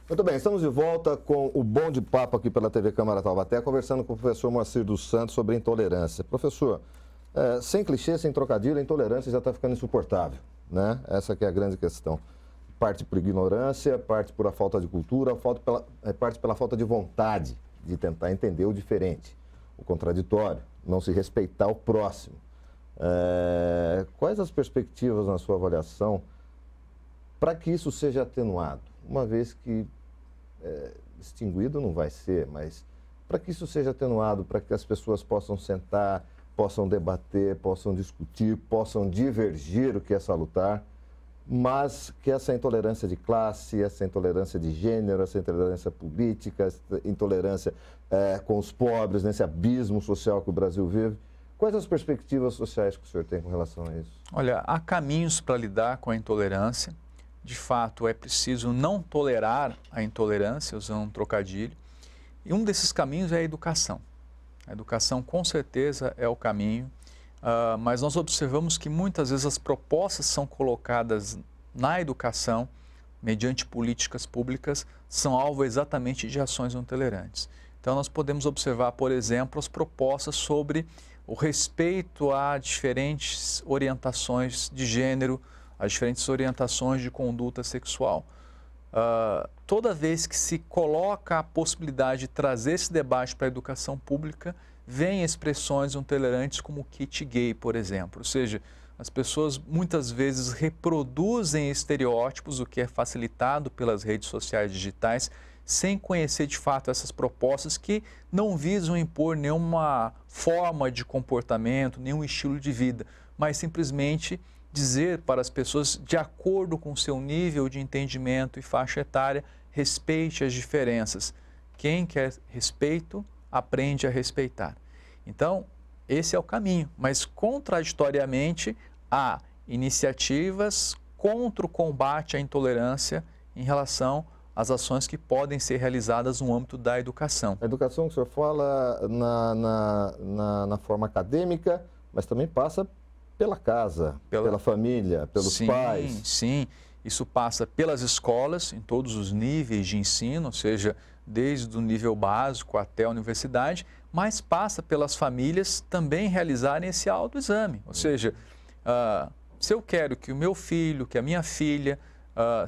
Muito bem, estamos de volta com o Bom de Papo aqui pela TV Câmara Taubaté, conversando com o professor Moacir dos Santos sobre intolerância. Professor, sem clichê, sem trocadilho, a intolerância já está ficando insuportável, né? Essa que é a grande questão. Parte por ignorância, parte por a falta de cultura, parte pela falta de vontade de tentar entender o diferente, o contraditório, não se respeitar o próximo. Quais as perspectivas na sua avaliação para que isso seja atenuado? Uma vez que extinguido não vai ser, mas para que isso seja atenuado, para que as pessoas possam sentar, possam debater, possam discutir, possam divergir, o que é salutar, mas que essa intolerância de classe, essa intolerância de gênero, essa intolerância política, essa intolerância com os pobres, nesse abismo social que o Brasil vive, quais as perspectivas sociais que o senhor tem com relação a isso? Olha, há caminhos para lidar com a intolerância. De fato, é preciso não tolerar a intolerância, usando um trocadilho. E um desses caminhos é a educação. A educação, com certeza, é o caminho, mas nós observamos que muitas vezes as propostas são colocadas na educação, mediante políticas públicas, são alvo exatamente de ações não tolerantes. Então, nós podemos observar, por exemplo, as propostas sobre o respeito a diferentes orientações de gênero, as diferentes orientações de conduta sexual. Toda vez que se coloca a possibilidade de trazer esse debate para a educação pública, vêm expressões intolerantes como o kit gay, por exemplo. Ou seja, as pessoas muitas vezes reproduzem estereótipos, o que é facilitado pelas redes sociais digitais, sem conhecer de fato essas propostas que não visam impor nenhuma forma de comportamento, nenhum estilo de vida, mas simplesmente dizer para as pessoas, de acordo com o seu nível de entendimento e faixa etária, respeite as diferenças. Quem quer respeito, aprende a respeitar. Então, esse é o caminho, mas contraditoriamente há iniciativas contra o combate à intolerância em relação às ações que podem ser realizadas no âmbito da educação. A educação que o senhor fala na forma acadêmica, mas também passa pela casa, pela família, pelos pais. Sim, isso passa pelas escolas, em todos os níveis de ensino, ou seja, desde o nível básico até a universidade, mas passa pelas famílias também realizarem esse autoexame. Ou seja, se eu quero que o meu filho, que a minha filha,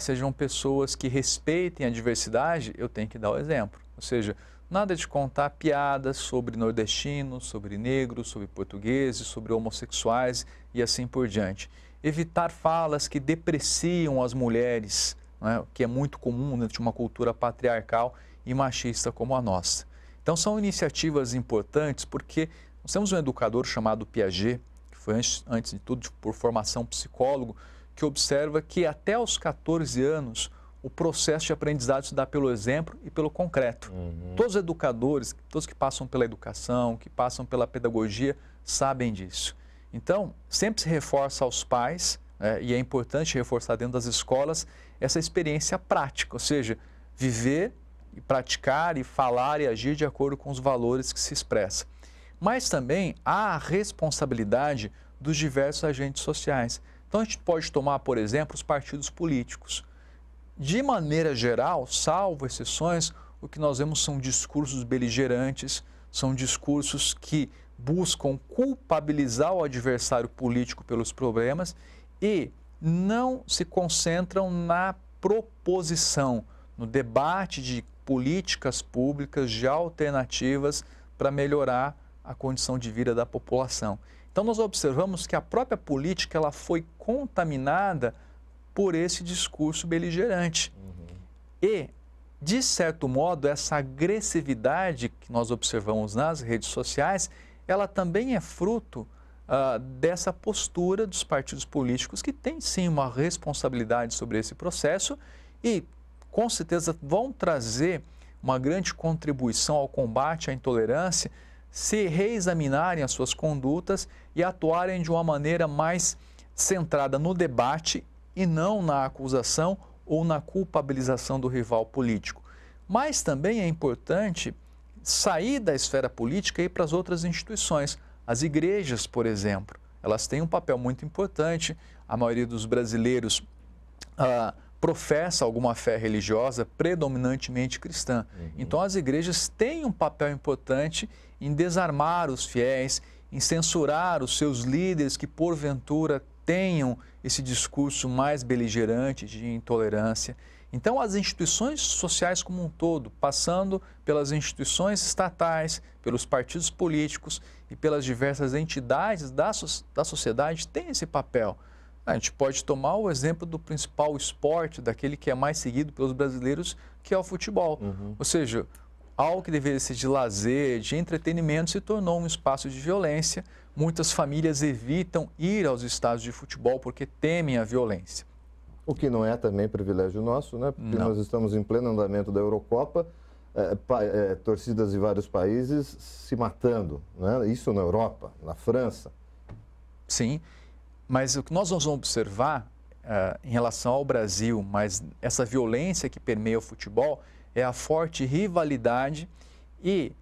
sejam pessoas que respeitem a diversidade, eu tenho que dar o exemplo. Ou seja, nada de contar piadas sobre nordestinos, sobre negros, sobre portugueses, sobre homossexuais e assim por diante. Evitar falas que depreciam as mulheres, né, que é muito comum dentro de uma cultura patriarcal e machista como a nossa. Então são iniciativas importantes porque nós temos um educador chamado Piaget, que foi antes de tudo por formação psicólogo, que observa que até aos 14 anos o processo de aprendizado se dá pelo exemplo e pelo concreto. Todos os educadores, todos que passam pela educação, que passam pela pedagogia, sabem disso. Então, sempre se reforça aos pais, e é importante reforçar dentro das escolas, essa experiência prática, ou seja, viver e praticar e falar e agir de acordo com os valores que se expressam. Mas também há a responsabilidade dos diversos agentes sociais. Então, a gente pode tomar, por exemplo, os partidos políticos. De maneira geral, salvo exceções, o que nós vemos são discursos beligerantes, são discursos que buscam culpabilizar o adversário político pelos problemas e não se concentram na proposição, no debate de políticas públicas, de alternativas para melhorar a condição de vida da população. Então, nós observamos que a própria política ela foi contaminada por esse discurso beligerante. E, de certo modo, essa agressividade que nós observamos nas redes sociais, ela também é fruto dessa postura dos partidos políticos que têm, sim, uma responsabilidade sobre esse processo e, com certeza, vão trazer uma grande contribuição ao combate à intolerância se reexaminarem as suas condutas e atuarem de uma maneira mais centrada no debate e não na acusação ou na culpabilização do rival político. Mas também é importante sair da esfera política e ir para as outras instituições. As igrejas, por exemplo, elas têm um papel muito importante. A maioria dos brasileiros professa alguma fé religiosa predominantemente cristã. Então, as igrejas têm um papel importante em desarmar os fiéis, em censurar os seus líderes que, porventura, tenham esse discurso mais beligerante de intolerância. Então, as instituições sociais como um todo, passando pelas instituições estatais, pelos partidos políticos e pelas diversas entidades da sociedade, têm esse papel. A gente pode tomar o exemplo do principal esporte, daquele que é mais seguido pelos brasileiros, que é o futebol. Ou seja, algo que deveria ser de lazer, de entretenimento, se tornou um espaço de violência. Muitas famílias evitam ir aos estádios de futebol porque temem a violência. O que não é também privilégio nosso, né? Porque nós estamos em pleno andamento da Eurocopa, torcidas de vários países se matando, né? Isso na Europa, na França. Sim, mas o que nós vamos observar em relação ao Brasil, mas essa violência que permeia o futebol, é a forte rivalidade e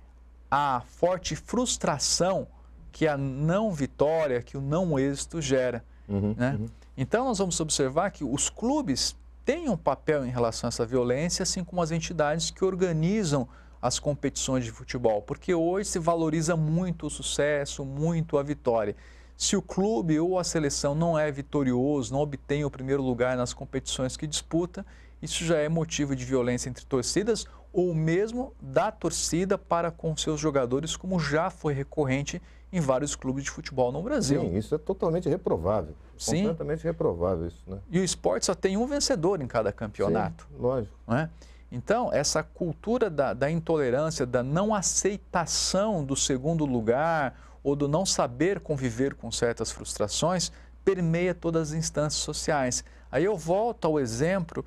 a forte frustração que a não vitória, que o não êxito gera. Né? Então, nós vamos observar que os clubes têm um papel em relação a essa violência, assim como as entidades que organizam as competições de futebol, porque hoje se valoriza muito o sucesso, muito a vitória. Se o clube ou a seleção não é vitorioso, não obtém o primeiro lugar nas competições que disputa, isso já é motivo de violência entre torcidas ou mesmo da torcida para com seus jogadores, como já foi recorrente em vários clubes de futebol no Brasil. Sim, isso é totalmente reprovável. Sim. Completamente reprovável isso, né? E o esporte só tem um vencedor em cada campeonato. Sim, lógico. Não é? Então, essa cultura da intolerância, da não aceitação do segundo lugar ou do não saber conviver com certas frustrações, permeia todas as instâncias sociais. Aí eu volto ao exemplo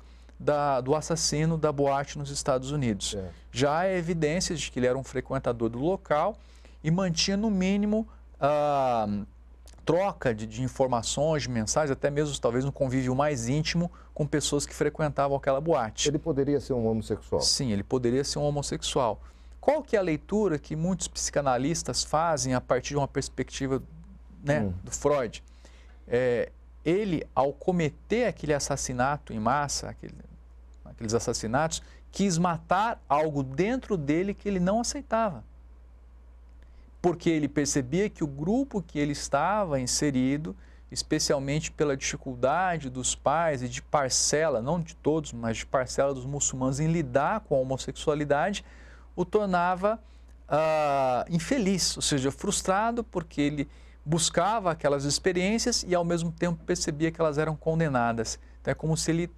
do assassino da boate nos Estados Unidos. Já há evidências de que ele era um frequentador do local e mantinha, no mínimo, troca de informações, de mensagens, até mesmo, talvez, um convívio mais íntimo com pessoas que frequentavam aquela boate. Ele poderia ser um homossexual? Sim, ele poderia ser um homossexual. Qual que é a leitura que muitos psicanalistas fazem a partir de uma perspectiva, né, do Freud? Ele, ao cometer aquele assassinato em massa, aqueles assassinatos, quis matar algo dentro dele que ele não aceitava. Porque ele percebia que o grupo que ele estava inserido, especialmente pela dificuldade dos pais e de parcela, não de todos, mas de parcela dos muçulmanos em lidar com a homossexualidade, o tornava infeliz, ou seja, frustrado porque ele buscava aquelas experiências e ao mesmo tempo percebia que elas eram condenadas. Então é como se ele,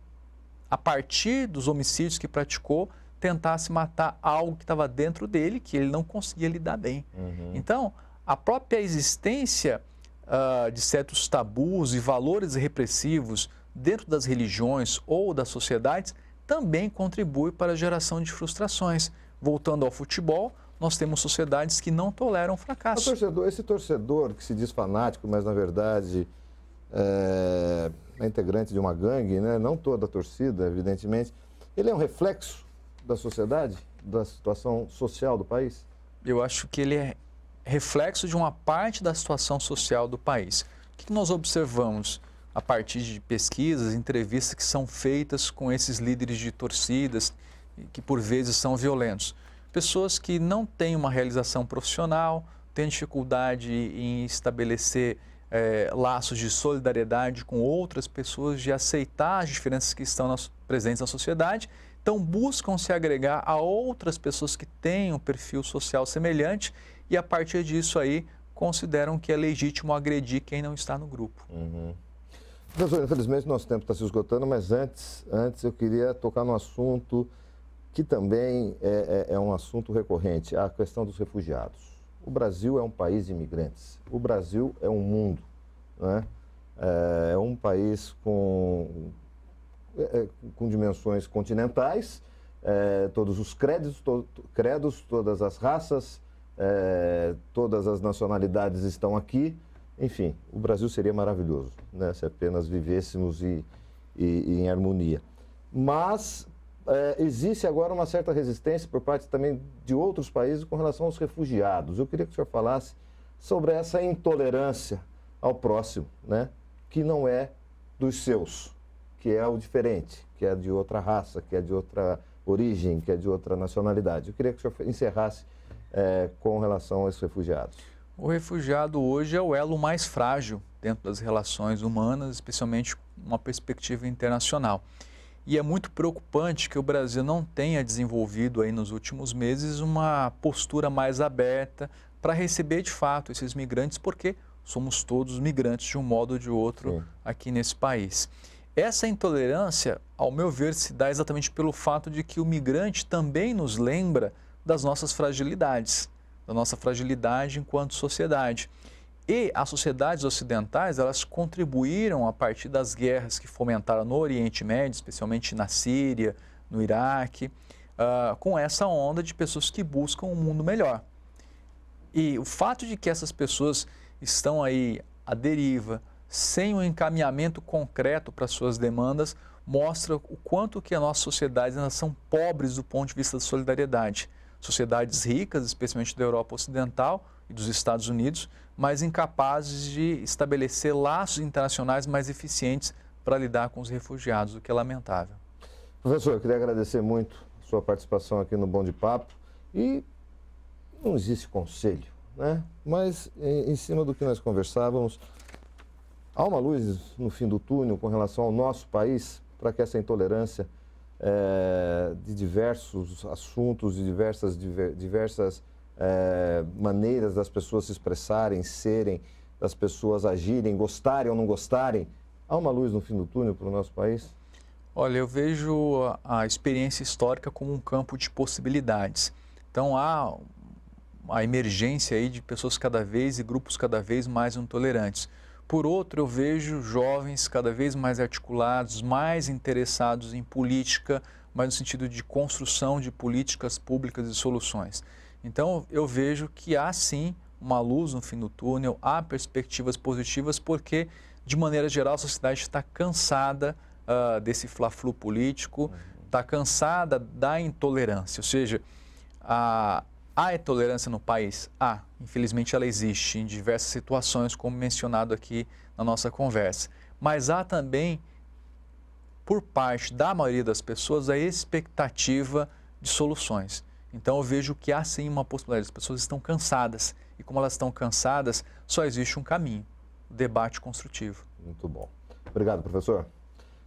a partir dos homicídios que praticou, tentasse matar algo que estava dentro dele, que ele não conseguia lidar bem. Então, a própria existência de certos tabus e valores repressivos dentro das religiões ou das sociedades também contribui para a geração de frustrações. Voltando ao futebol, nós temos sociedades que não toleram fracasso. Esse torcedor que se diz fanático, mas na verdade é integrante de uma gangue, né? Não toda a torcida, evidentemente, ele é um reflexo da sociedade, da situação social do país? Eu acho que ele é reflexo de uma parte da situação social do país. O que nós observamos a partir de pesquisas, entrevistas que são feitas com esses líderes de torcidas, que por vezes são violentos? Pessoas que não têm uma realização profissional, têm dificuldade em estabelecer laços de solidariedade com outras pessoas, de aceitar as diferenças que estão presentes na sociedade. Então, buscam se agregar a outras pessoas que têm um perfil social semelhante e, a partir disso aí, consideram que é legítimo agredir quem não está no grupo. Professor, infelizmente, nosso tempo está se esgotando, mas antes eu queria tocar no assunto que também é um assunto recorrente, a questão dos refugiados. O Brasil é um país de imigrantes. O Brasil é um mundo, né? É um país com dimensões continentais, todos os credos, todas as raças, todas as nacionalidades estão aqui. Enfim, o Brasil seria maravilhoso, né, se apenas vivêssemos em harmonia. Mas existe agora uma certa resistência por parte também de outros países com relação aos refugiados. Eu queria que o senhor falasse sobre essa intolerância ao próximo, né, que não é dos seus, que é o diferente, que é de outra raça, que é de outra origem, que é de outra nacionalidade. Eu queria que o senhor encerrasse com relação aos refugiados. O refugiado hoje é o elo mais frágil dentro das relações humanas, especialmente uma perspectiva internacional. E é muito preocupante que o Brasil não tenha desenvolvido aí nos últimos meses uma postura mais aberta para receber de fato esses migrantes, porque somos todos migrantes de um modo ou de outro Sim. aqui nesse país. Essa intolerância, ao meu ver, se dá exatamente pelo fato de que o migrante também nos lembra das nossas fragilidades, da nossa fragilidade enquanto sociedade. E as sociedades ocidentais, elas contribuíram a partir das guerras que fomentaram no Oriente Médio, especialmente na Síria, no Iraque, com essa onda de pessoas que buscam um mundo melhor. E o fato de que essas pessoas estão aí à deriva, sem um encaminhamento concreto para suas demandas, mostra o quanto que as nossas sociedades ainda são pobres do ponto de vista da solidariedade. Sociedades ricas, especialmente da Europa Ocidental e dos Estados Unidos, mas incapazes de estabelecer laços internacionais mais eficientes para lidar com os refugiados, o que é lamentável. Professor, eu queria agradecer muito a sua participação aqui no Bom de Papo. E não existe conselho, né? Mas em cima do que nós conversávamos, há uma luz no fim do túnel com relação ao nosso país para que essa intolerância de diversos assuntos, de diversas maneiras das pessoas se expressarem, serem, das pessoas agirem, gostarem ou não gostarem, há uma luz no fim do túnel para o nosso país? Olha, eu vejo a experiência histórica como um campo de possibilidades. Então há a emergência aí de pessoas cada vez e grupos cada vez mais intolerantes. Por outro, eu vejo jovens cada vez mais articulados, mais interessados em política, mas no sentido de construção de políticas públicas e soluções. Então, eu vejo que há sim uma luz no fim do túnel, há perspectivas positivas, porque, de maneira geral, a sociedade está cansada desse fla-flu político, está cansada da intolerância, ou seja, há intolerância no país? Infelizmente ela existe em diversas situações, como mencionado aqui na nossa conversa. Mas há também, por parte da maioria das pessoas, a expectativa de soluções. Então eu vejo que há sim uma possibilidade, as pessoas estão cansadas. E como elas estão cansadas, só existe um caminho, o debate construtivo. Muito bom. Obrigado, professor.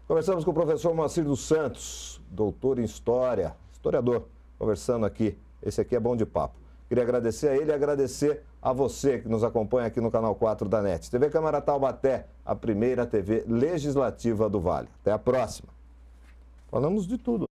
Conversamos com o professor Moacir dos Santos, doutor em História, historiador, conversando aqui. Esse aqui é Bom de Papo. Queria agradecer a ele e agradecer a você que nos acompanha aqui no canal 4 da NET. TV Câmara Taubaté, a primeira TV legislativa do Vale. Até a próxima. Falamos de tudo.